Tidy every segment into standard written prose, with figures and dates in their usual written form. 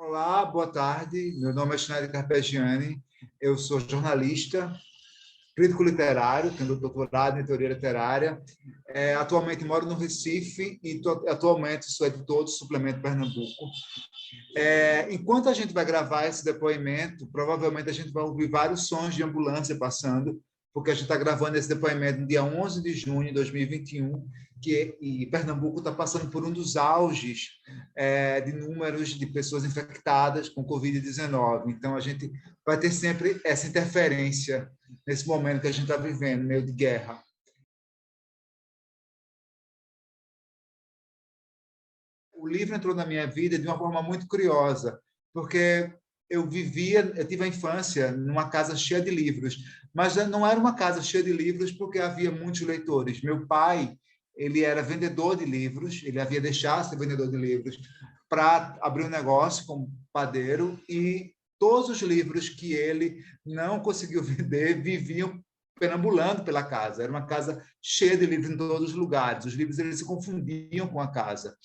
Olá, boa tarde. Meu nome é Schneider Carpegiani. Eu sou jornalista, crítico literário, tenho doutorado em teoria literária. Atualmente moro no Recife e atualmente sou editor do Suplemento Pernambuco. Enquanto a gente vai gravar esse depoimento, provavelmente a gente vai ouvir vários sons de ambulância passando, porque a gente está gravando esse depoimento no dia 11 de junho de 2021, e Pernambuco está passando por um dos auges de números de pessoas infectadas com Covid-19. Então, a gente vai ter sempre essa interferência nesse momento que a gente está vivendo, meio de guerra. O livro entrou na minha vida de uma forma muito curiosa, porque eu tive a infância numa casa cheia de livros, mas não era uma casa cheia de livros porque havia muitos leitores. Meu pai, ele era vendedor de livros, ele havia deixado de ser vendedor de livros para abrir um negócio como padeiro, e todos os livros que ele não conseguiu vender viviam perambulando pela casa. Era uma casa cheia de livros em todos os lugares. Os livros eles se confundiam com a casa.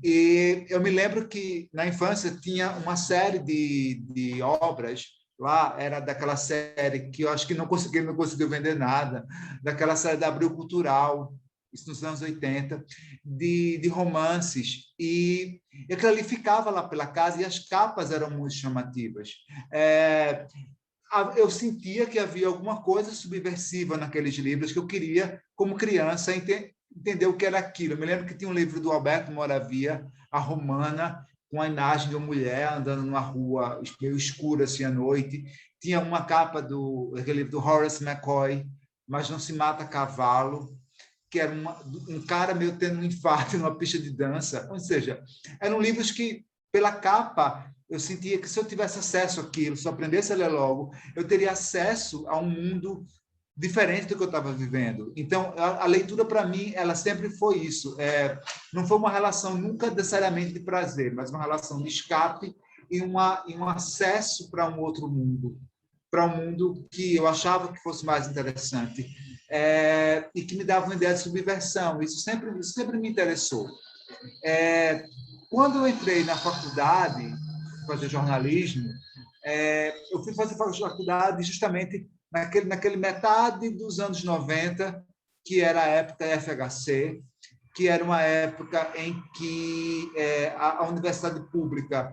E eu me lembro que, na infância, tinha uma série de obras lá, era daquela série que eu acho que não conseguiu vender nada, daquela série da Abril Cultural, isso nos anos 80, de romances. E aquilo ali ficava lá pela casa e as capas eram muito chamativas. É, eu sentia que havia alguma coisa subversiva naqueles livros que eu queria, como criança, entender o que era aquilo. Eu me lembro que tinha um livro do Alberto Moravia, A Romana, com a imagem de uma mulher andando numa rua meio escura assim à noite. Tinha uma capa daquele livro do Horace McCoy, Mas Não Se Mata Cavalo, que era um cara meio tendo um infarto numa pista de dança. Ou seja, eram livros que, pela capa, eu sentia que se eu tivesse acesso àquilo, se eu aprendesse a ler logo, eu teria acesso a um mundo diferente do que eu estava vivendo. Então, a leitura, para mim, ela sempre foi isso. Não foi uma relação nunca necessariamente de prazer, mas uma relação de escape e um acesso para um outro mundo, para um mundo que eu achava que fosse mais interessante, e que me dava uma ideia de subversão. Isso sempre me interessou. Quando eu entrei na faculdade, fazer jornalismo, eu fui fazer faculdade justamente naquele metade dos anos 90, que era a época FHC, que era uma época em que a universidade pública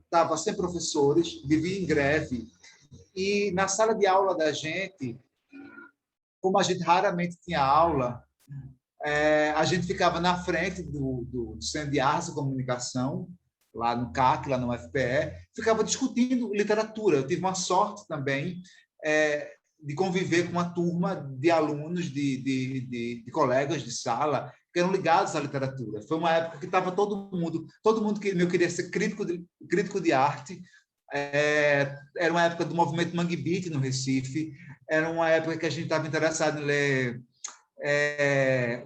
estava sem professores, vivia em greve, e na sala de aula da gente, como a gente raramente tinha aula, a gente ficava na frente do Centro de Artes e Comunicação, lá no CAC, lá no UFPE, ficava discutindo literatura. Eu tive uma sorte também de conviver com uma turma de alunos, de colegas de sala, que eram ligados à literatura. Foi uma época que estava todo mundo que eu queria ser crítico de arte. Era uma época do movimento Mangue Beat no Recife, era uma época que a gente estava interessado em ler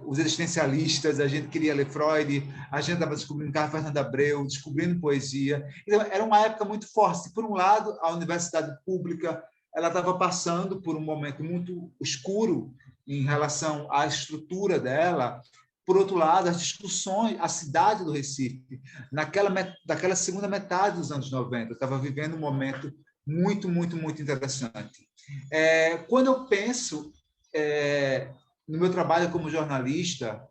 os existencialistas, a gente queria ler Freud, a gente estava descobrindo Carlos Fernando Abreu, descobrindo poesia. Então, era uma época muito forte. Por um lado, a universidade pública ela estava passando por um momento muito escuro em relação à estrutura dela. Por outro lado, as discussões, a cidade do Recife, naquela segunda metade dos anos 90, estava vivendo um momento muito, muito, muito interessante. Quando eu penso no meu trabalho como jornalista,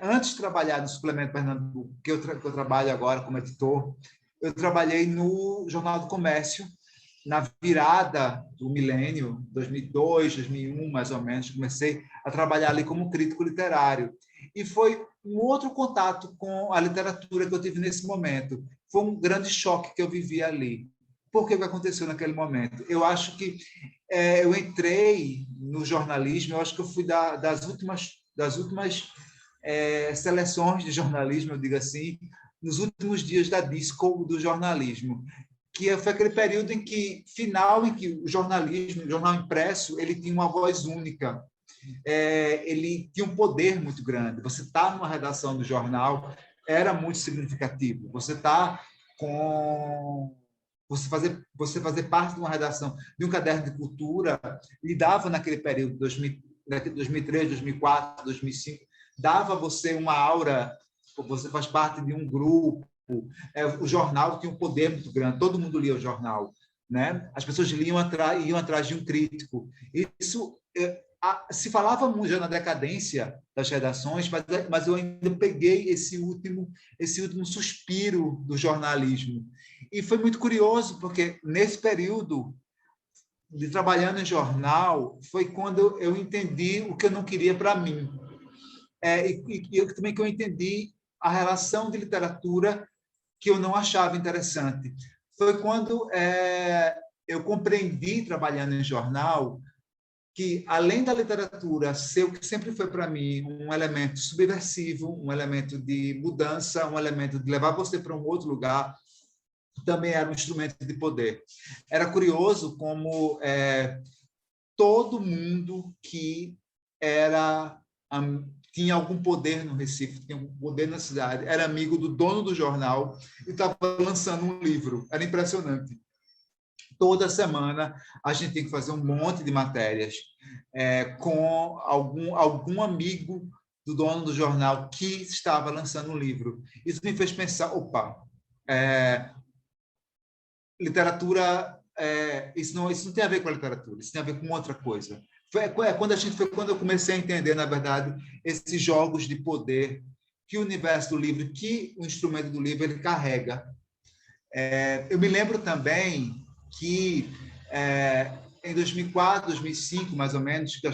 antes de trabalhar no Suplemento Pernambuco, que eu trabalho agora como editor, eu trabalhei no Jornal do Comércio, na virada do milênio, 2002, 2001, mais ou menos, comecei a trabalhar ali como crítico literário. E foi um outro contato com a literatura que eu tive nesse momento. Foi um grande choque que eu vivi ali. Por que aconteceu naquele momento? Eu acho que eu entrei no jornalismo, eu acho que eu fui das últimas seleções de jornalismo, eu digo assim, nos últimos dias da disco do jornalismo, que foi aquele período em que o jornalismo, o jornal impresso, ele tinha uma voz única, ele tinha um poder muito grande. Você está numa redação do jornal era muito significativo. Você fazer parte de uma redação de um caderno de cultura lhe dava naquele período 2003, 2004, 2005, dava a você uma aura, você faz parte de um grupo, O jornal tinha um poder muito grande, todo mundo lia o jornal, né? As pessoas iam atrás de um crítico. Isso se falava muito já na decadência das redações, mas eu ainda peguei esse último suspiro do jornalismo. E foi muito curioso, porque nesse período de trabalhando em jornal, foi quando eu entendi o que eu não queria para mim. E também que eu entendi a relação de literatura que eu não achava interessante. Foi quando eu compreendi, trabalhando em jornal, que, além da literatura ser o que sempre foi para mim um elemento subversivo, um elemento de mudança, um elemento de levar você para um outro lugar, também era um instrumento de poder. Era curioso como todo mundo que tinha algum poder no Recife, tinha algum poder na cidade, era amigo do dono do jornal e estava lançando um livro. Era impressionante. Toda semana a gente tem que fazer um monte de matérias com algum amigo do dono do jornal que estava lançando um livro. Isso me fez pensar, opa, literatura, isso não tem a ver com a literatura, isso tem a ver com outra coisa. Foi quando eu comecei a entender, na verdade, esses jogos de poder que o universo do livro, que o instrumento do livro ele carrega. Eu me lembro também que em 2004, 2005, mais ou menos, que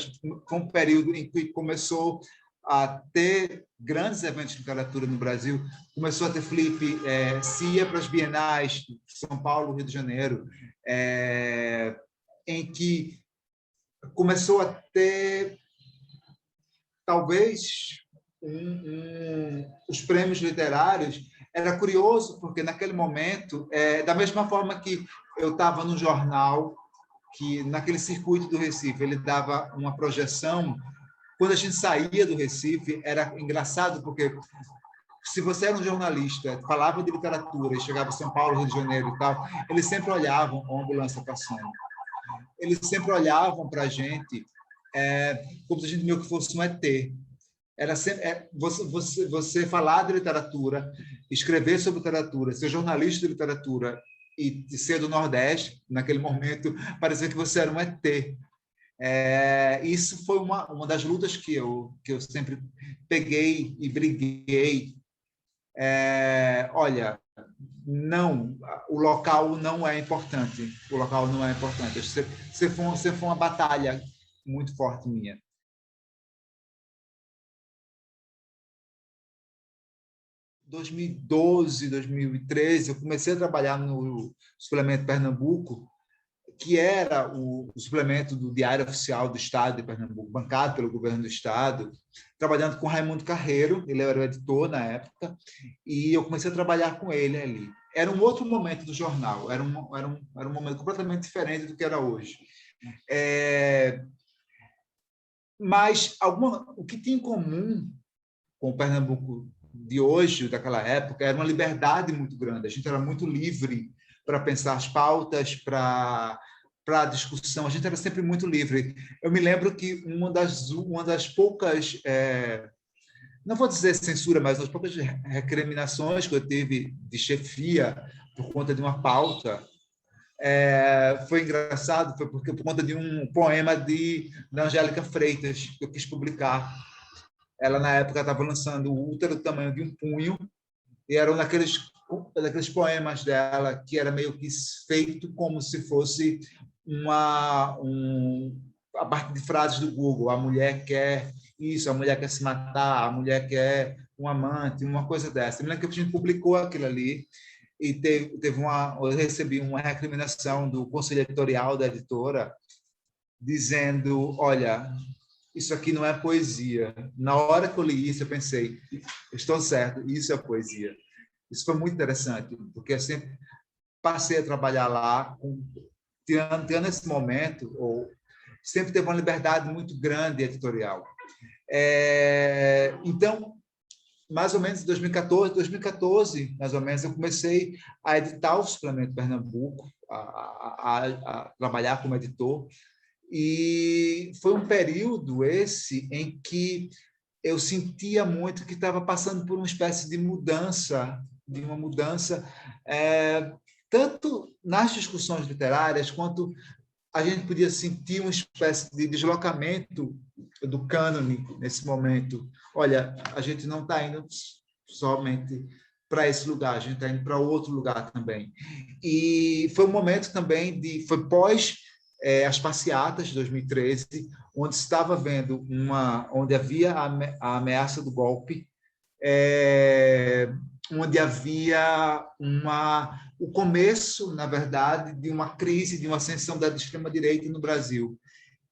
foi um período em que começou a ter grandes eventos de literatura no Brasil, começou a ter Felipe, se ia para as bienais de São Paulo, Rio de Janeiro, em que começou a ter, talvez, os prêmios literários. Era curioso, porque naquele momento, da mesma forma que eu estava no jornal, que naquele circuito do Recife, ele dava uma projeção, quando a gente saía do Recife, era engraçado, porque se você era um jornalista, falava de literatura e chegava em São Paulo, Rio de Janeiro e tal, eles sempre olhavam a ambulância passando. Eles sempre olhavam para a gente como se a gente meio que fosse um ET. Era sempre, você falar de literatura, escrever sobre literatura, ser jornalista de literatura e ser do Nordeste, naquele momento, parecia que você era um ET. Isso foi uma das lutas que eu sempre peguei e briguei. Olha, não, o local não é importante. O local não é importante. Você foi uma batalha muito forte minha. 2012, 2013, eu comecei a trabalhar no suplemento Pernambuco, que era o suplemento do Diário Oficial do Estado de Pernambuco, bancado pelo governo do Estado, trabalhando com Raimundo Carreiro, ele era o editor na época, e eu comecei a trabalhar com ele ali. Era um outro momento do jornal, era um momento completamente diferente do que era hoje. Mas o que tinha em comum com o Pernambuco de hoje, daquela época, era uma liberdade muito grande. A gente era muito livre para pensar as pautas, para a discussão. A gente era sempre muito livre. Eu me lembro que uma das poucas, não vou dizer censura, mas uma das poucas recriminações que eu tive de chefia por conta de uma pauta, foi engraçado, foi por conta de um poema da Angélica Freitas, que eu quis publicar. Ela, na época, estava lançando o Útero do Tamanho de um Punho, e era daqueles poemas dela que era meio que feito como se fosse a partir de frases do Google. A mulher quer isso, a mulher quer se matar, a mulher quer um amante, uma coisa dessa. Eu me lembro que a gente publicou aquilo ali, e eu recebi uma recriminação do conselho editorial da editora, dizendo, olha, isso aqui não é poesia. Na hora que eu li isso, eu pensei, estou certo, isso é poesia. Isso foi muito interessante, porque eu sempre passei a trabalhar lá, tirando esse momento, sempre teve uma liberdade muito grande editorial. Então, mais ou menos em 2014, mais ou menos, eu comecei a editar o Suplemento Pernambuco, a trabalhar como editor, e foi um período esse em que eu sentia muito que estava passando por uma espécie de mudança de uma mudança, tanto nas discussões literárias, quanto a gente podia sentir uma espécie de deslocamento do cânone nesse momento. Olha, a gente não está indo somente para esse lugar, a gente está indo para outro lugar também. E foi um momento também foi pós as passeatas de 2013, onde estava vendo onde havia a ameaça do golpe, onde havia o começo, na verdade, de uma crise, de uma ascensão da extrema-direita no Brasil.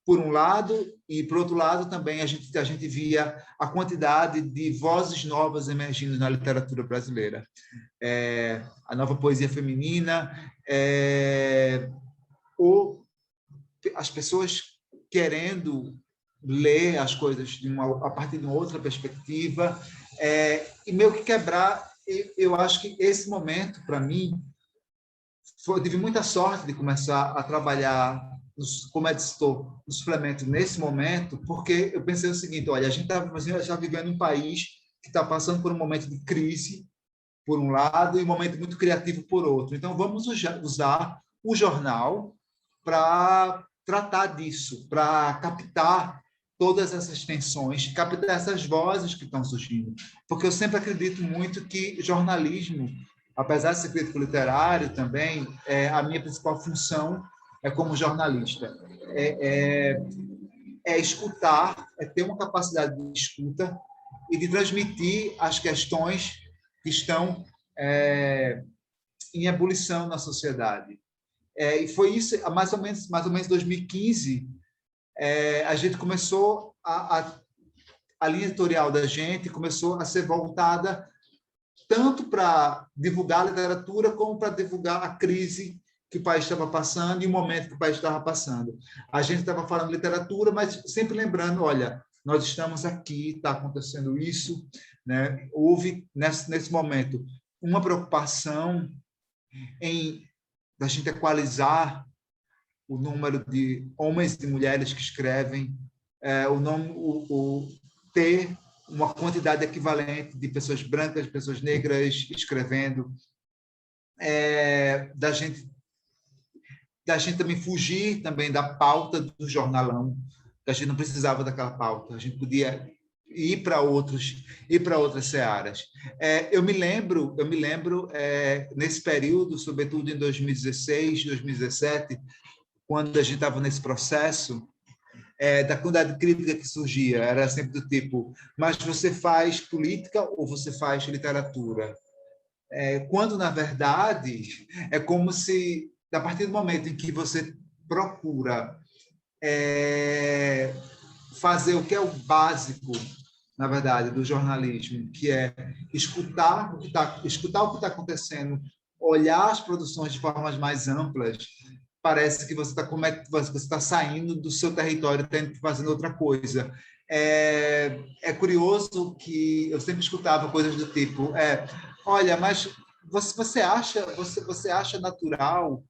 Por um lado, e por outro lado também a gente via a quantidade de vozes novas emergindo na literatura brasileira. A nova poesia feminina, as pessoas querendo ler as coisas a partir de uma outra perspectiva, e meio que quebrar. Eu acho que esse momento, para mim, eu tive muita sorte de começar a trabalhar como editor no suplemento nesse momento, porque eu pensei o seguinte: olha, a gente está vivendo um país que está passando por um momento de crise, por um lado, e um momento muito criativo, por outro. Então, vamos usar o jornal para tratar disso, para captar todas essas tensões, captar essas vozes que estão surgindo. Porque eu sempre acredito muito que jornalismo, apesar de ser crítico literário também, a minha principal função como jornalista. Escutar, ter uma capacidade de escuta e de transmitir as questões que estão em ebulição na sociedade. E foi isso, mais ou menos 2015, a gente começou a linha editorial da gente começou a ser voltada tanto para divulgar a literatura como para divulgar a crise que o país estava passando e o momento que o país estava passando. A gente estava falando literatura, mas sempre lembrando, olha, nós estamos aqui, está acontecendo isso, né? Houve, nesse momento, uma preocupação da gente equalizar o número de homens e mulheres que escrevem, ter uma quantidade equivalente de pessoas brancas, de pessoas negras escrevendo, da gente também fugir também da pauta do jornalão, que a gente não precisava daquela pauta, a gente podia ir para outras searas. Eu me lembro nesse período, sobretudo em 2016, 2017, quando a gente estava nesse processo, da quantidade de crítica que surgia, era sempre do tipo: mas você faz política ou você faz literatura? Quando, na verdade, é como se, a partir do momento em que você procura fazer o que é o básico, na verdade, do jornalismo, que é escutar o que está acontecendo, olhar as produções de formas mais amplas, parece que você está saindo do seu território e fazendo outra coisa. É curioso que eu sempre escutava coisas do tipo: olha, mas você acha natural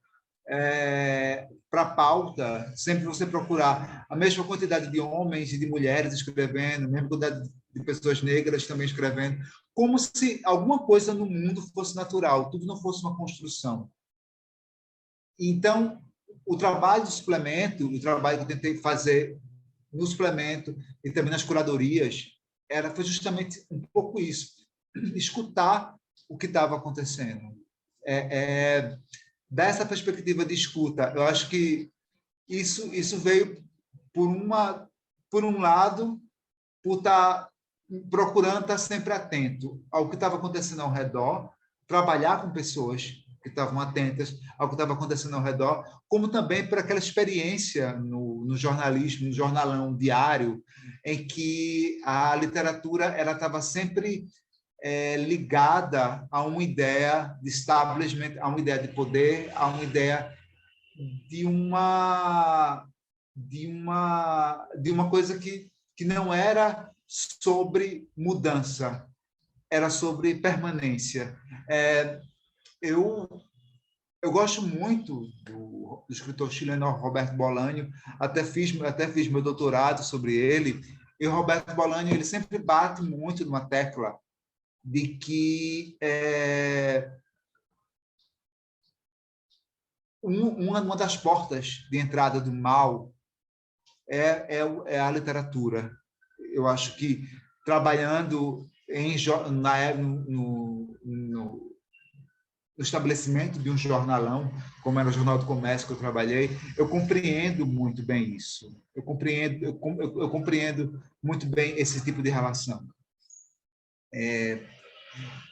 para a pauta sempre você procurar a mesma quantidade de homens e de mulheres escrevendo, a mesma quantidade de pessoas negras também escrevendo, como se alguma coisa no mundo fosse natural, tudo não fosse uma construção. Então, o trabalho do suplemento, o trabalho que eu tentei fazer no suplemento e também nas curadorias, foi justamente um pouco isso: escutar o que estava acontecendo. Dessa perspectiva de escuta, eu acho que isso veio por um lado, por estar procurando estar sempre atento ao que estava acontecendo ao redor, trabalhar com pessoas que estavam atentas ao que estava acontecendo ao redor, como também por aquela experiência no jornalismo, no jornalão diário, em que a literatura ela estava sempre ligada a uma ideia de establishment, a uma ideia de poder, a uma ideia de uma coisa que não era sobre mudança, era sobre permanência. Eu gosto muito do escritor chileno Roberto Bolanho, até fiz meu doutorado sobre ele, e o Roberto Bolanho ele sempre bate muito numa tecla de que uma das portas de entrada do mal é a literatura. Eu acho que trabalhando no estabelecimento de um jornalão, como era o Jornal do Comércio que eu trabalhei, eu compreendo muito bem isso. Eu compreendo muito bem esse tipo de relação.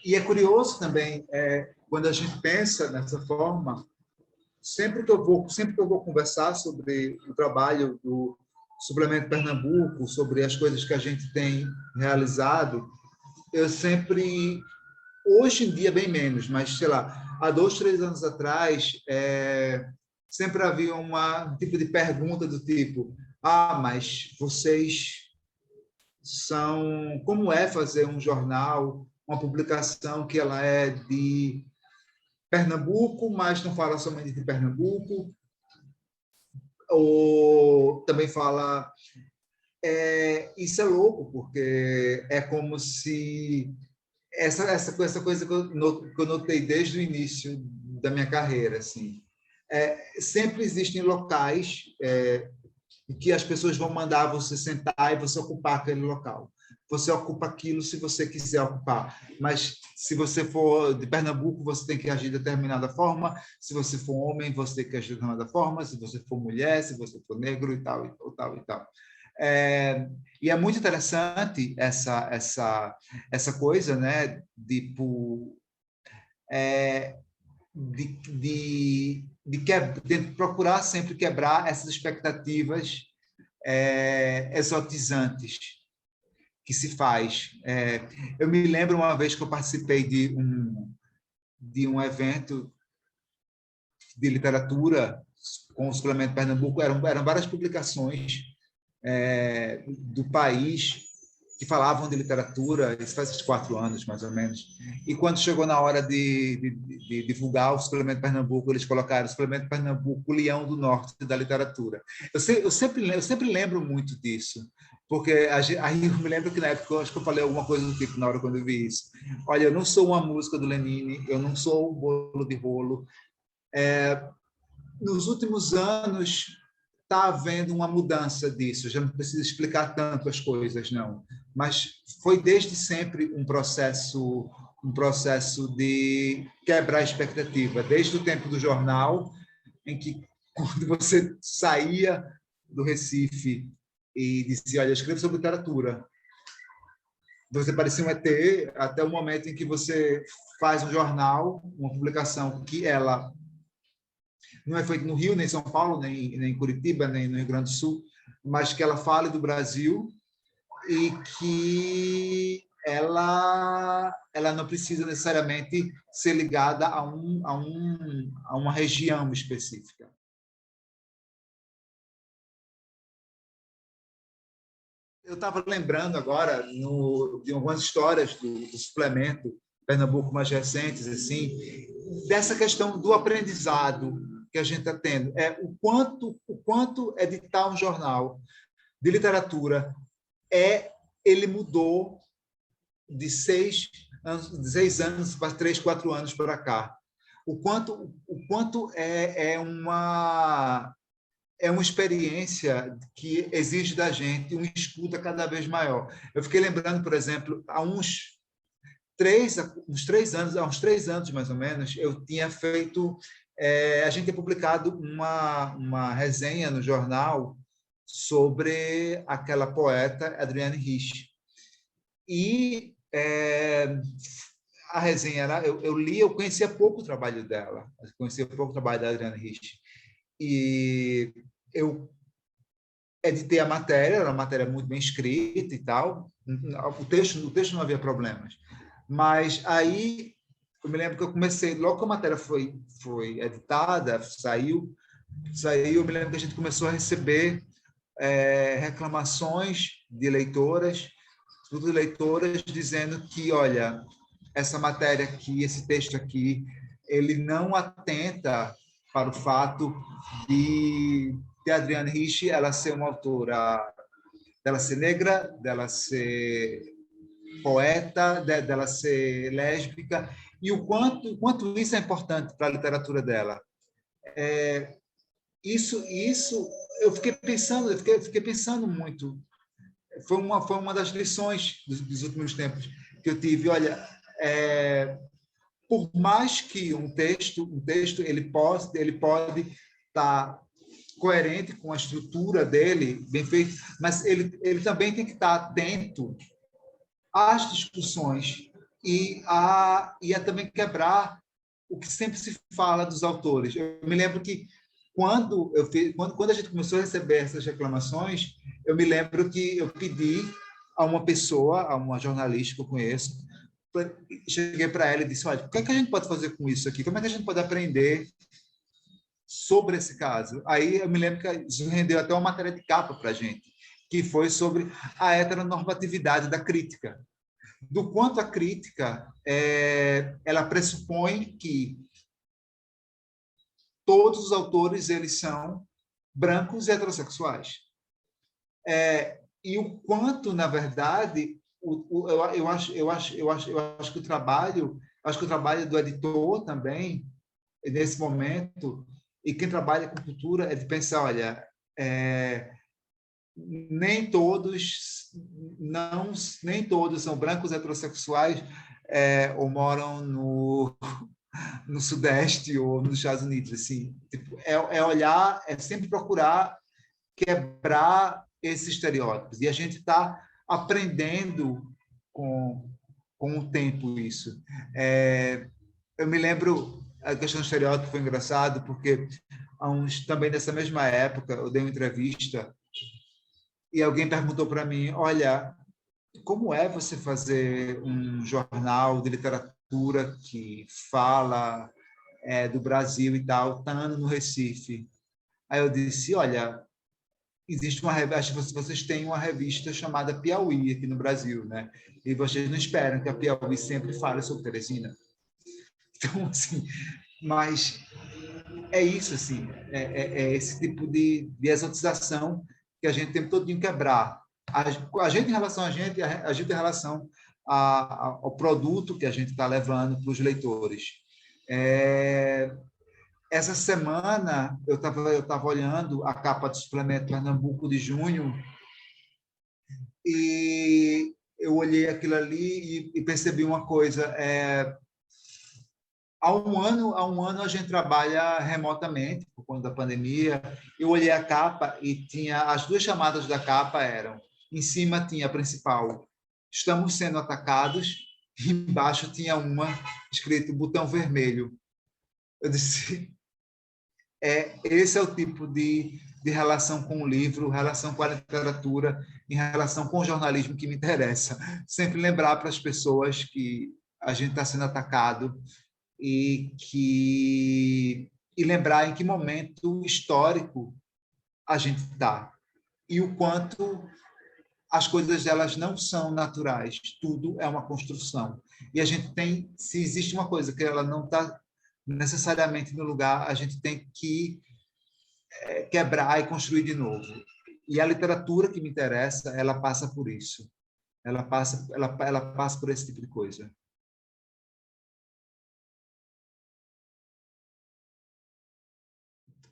E é curioso também, quando a gente pensa nessa forma, sempre que eu vou conversar sobre o trabalho do Suplemento Pernambuco, sobre as coisas que a gente tem realizado, eu sempre, hoje em dia bem menos, mas sei lá, há 2, 3 anos atrás, sempre havia um tipo de pergunta do tipo: mas vocês como é fazer um jornal, uma publicação que ela é de Pernambuco, mas não fala somente de Pernambuco, ou também fala... isso é louco, porque é como se essa coisa que eu notei desde o início da minha carreira, assim, sempre existem locais em que as pessoas vão mandar você sentar e você ocupar aquele local. Você ocupa aquilo se você quiser ocupar, mas se você for de Pernambuco, você tem que agir de determinada forma, se você for homem, você tem que agir de determinada forma, se você for mulher, se você for negro e tal, e tal, e tal. E é muito interessante essa coisa, né, de procurar sempre quebrar essas expectativas exotizantes que se faz. Eu me lembro uma vez que eu participei de um evento de literatura com o Suplemento Pernambuco, eram várias publicações do país que falavam de literatura, isso faz uns 4 anos, mais ou menos. E quando chegou na hora de divulgar o Suplemento Pernambuco, eles colocaram o Suplemento Pernambuco, o Leão do Norte da literatura. Eu sempre lembro muito disso, porque aí eu me lembro que na época, eu acho que eu falei alguma coisa do tipo, na hora quando eu vi isso. Olha, eu não sou uma música do Lenine, eu não sou um bolo de rolo. Nos últimos anos, está havendo uma mudança disso. Já não preciso explicar tanto as coisas, não. Mas foi desde sempre um processo de quebrar a expectativa, desde o tempo do jornal, em que quando você saía do Recife e dizia: olha, escreva sobre literatura, você parecia um ET, até o momento em que você faz um jornal, uma publicação que ela não é feita no Rio, nem em São Paulo, nem em Curitiba, nem no Rio Grande do Sul, mas que ela fale do Brasil e que ela não precisa necessariamente ser ligada a uma região específica. Eu estava lembrando agora de algumas histórias do suplemento Pernambuco mais recentes, assim, dessa questão do aprendizado que a gente está tendo. O quanto editar um jornal de literatura ele mudou de 6 anos para 3, 4 anos para cá. O quanto é uma experiência que exige da gente uma escuta cada vez maior. Eu fiquei lembrando, por exemplo, há uns 3 anos mais ou menos, eu tinha feito, a gente tinha publicado uma resenha no jornal sobre aquela poeta Adrienne Rich. E a resenha era, eu li, eu conhecia pouco o trabalho dela, conhecia pouco o trabalho da Adrienne Rich. E eu editei a matéria, era uma matéria muito bem escrita e tal. O texto não havia problemas. Mas aí, eu me lembro que eu comecei, logo que a matéria foi editada, saiu, eu me lembro que a gente começou a receber reclamações de leitoras, de leitoras dizendo que, olha, essa matéria aqui, esse texto aqui, ele não atenta para o fato de Adrienne Rich ela ser uma autora, dela ser negra, dela ser poeta, dela ser lésbica, e o quanto isso é importante para a literatura dela. Isso eu fiquei pensando muito. Foi uma das lições dos últimos tempos que eu tive. Olha, por mais que um texto ele pode estar coerente com a estrutura dele, bem feito, mas ele também tem que estar atento às discussões e a também quebrar o que sempre se fala dos autores. Eu me lembro que quando a gente começou a receber essas reclamações, eu me lembro que eu pedi a uma pessoa, a uma jornalista que eu conheço, cheguei para ela e disse: olha, o que é que a gente pode fazer com isso aqui? Como é que a gente pode aprender sobre esse caso? Aí eu me lembro que isso rendeu até uma matéria de capa para a gente, que foi sobre a heteronormatividade da crítica, do quanto a crítica ela pressupõe que todos os autores eles são brancos e heterossexuais. E o quanto, na verdade, eu acho que o trabalho do editor também, nesse momento, e quem trabalha com cultura, é de pensar, olha, nem todos não nem todos são brancos heterossexuais ou moram no Sudeste ou nos Estados Unidos, assim, tipo, olhar, é sempre procurar quebrar esses estereótipos. E a gente está aprendendo com o tempo isso. Eu me lembro, a questão do estereótipo foi engraçado, porque também nessa mesma época, eu dei uma entrevista e alguém perguntou para mim: olha, como é você fazer um jornal de literatura que fala do Brasil e tal, estando no Recife? Aí eu disse: olha, existe acho que vocês têm uma revista chamada Piauí aqui no Brasil, né? E vocês não esperam que a Piauí sempre fale sobre Teresina. Então, assim, mas é isso, assim, é esse tipo de exotização que a gente tem todo dia quebrar. A gente em relação a gente em relação ao produto que a gente está levando para os leitores. Essa semana eu tava olhando a capa do suplemento Pernambuco de junho e eu olhei aquilo ali e percebi uma coisa. Há um ano a gente trabalha remotamente por conta da pandemia. Eu olhei a capa e tinha as duas chamadas da capa eram: em cima tinha a principal, estamos sendo atacados, e embaixo tinha uma escrito botão vermelho. Eu disse: esse é o tipo de relação com o livro, relação com a literatura, em relação com o jornalismo que me interessa. Sempre lembrar para as pessoas que a gente está sendo atacado e lembrar em que momento histórico a gente está e o quanto as coisas elas não são naturais, tudo é uma construção. E a gente tem, se existe uma coisa que ela não está necessariamente no lugar, a gente tem que quebrar e construir de novo. E a literatura que me interessa, ela passa por isso. Ela passa por esse tipo de coisa.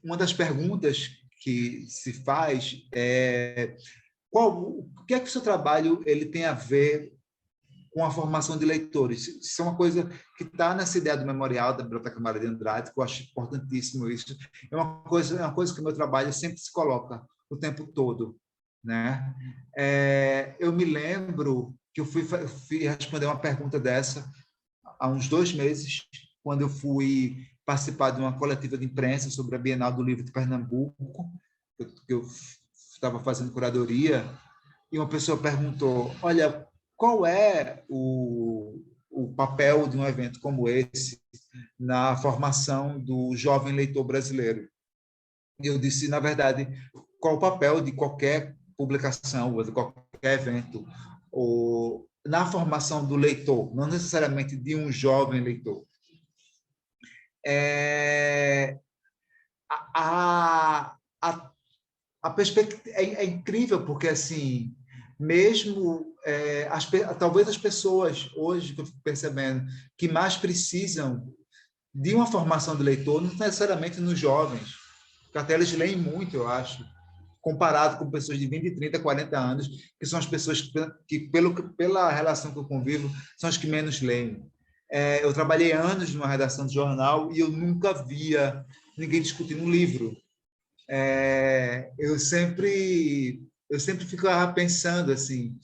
Uma das perguntas que se faz é o que é que o seu trabalho ele tem a ver com a formação de leitores? Isso é uma coisa que está nessa ideia do memorial da Biblioteca Maria de Andrade, que eu acho importantíssimo isso. É uma coisa que o meu trabalho sempre se coloca o tempo todo, né? Eu me lembro que eu fui responder uma pergunta dessa há uns 2 meses, quando eu fui participar de uma coletiva de imprensa sobre a Bienal do Livro de Pernambuco, que eu estava fazendo curadoria, e uma pessoa perguntou: olha, qual é o papel de um evento como esse na formação do jovem leitor brasileiro? E eu disse: na verdade, qual o papel de qualquer publicação ou de qualquer evento ou na formação do leitor, não necessariamente de um jovem leitor? É, a, a, a perspectiva é incrível, porque assim, mesmo talvez as pessoas hoje, que eu fico percebendo, que mais precisam de uma formação de leitor, não necessariamente nos jovens, porque até eles leem muito, eu acho, comparado com pessoas de 20, 30, 40 anos, que são as pessoas pela relação que eu convivo, são as que menos leem. Eu trabalhei anos numa redação de jornal e eu nunca via ninguém discutindo um livro. Eu sempre ficava pensando assim,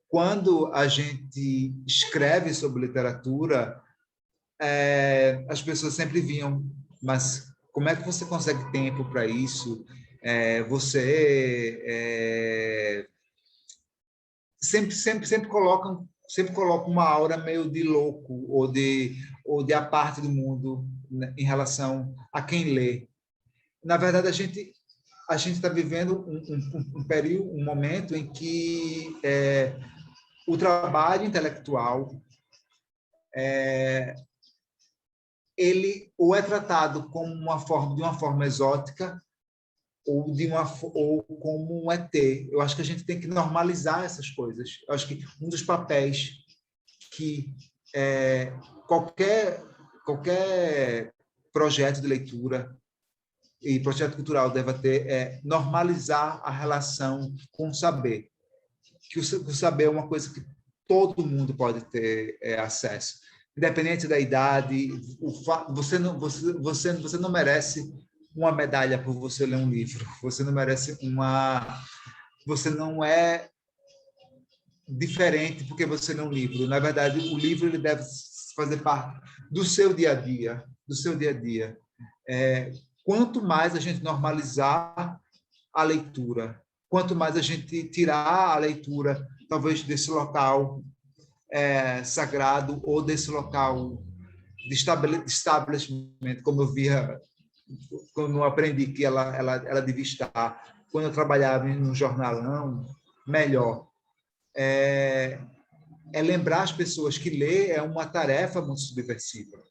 quando a gente escreve sobre literatura, as pessoas sempre vinham, mas como é que você consegue tempo para isso? Você sempre coloca uma aura meio de louco ou de a parte do mundo, né, em relação a quem lê. Na verdade, a gente está vivendo um período, um momento em que o trabalho intelectual ele ou é tratado como de uma forma exótica ou como um ET. Eu acho que a gente tem que normalizar essas coisas. Eu acho que um dos papéis que qualquer projeto de leitura e projeto cultural deve ter é normalizar a relação com o saber. Que o saber é uma coisa que todo mundo pode ter acesso, independente da idade. Você não merece uma medalha por você ler um livro. Você não é diferente porque você lê um livro. Na verdade, o livro ele deve fazer parte do seu dia a dia, do seu dia a dia. Quanto mais a gente normalizar a leitura, quanto mais a gente tirar a leitura, talvez desse local sagrado ou desse local de estabelecimento, como eu via, quando eu aprendi que ela devia estar, quando eu trabalhava em um jornalão, melhor. Lembrar as pessoas que ler é uma tarefa muito subversiva.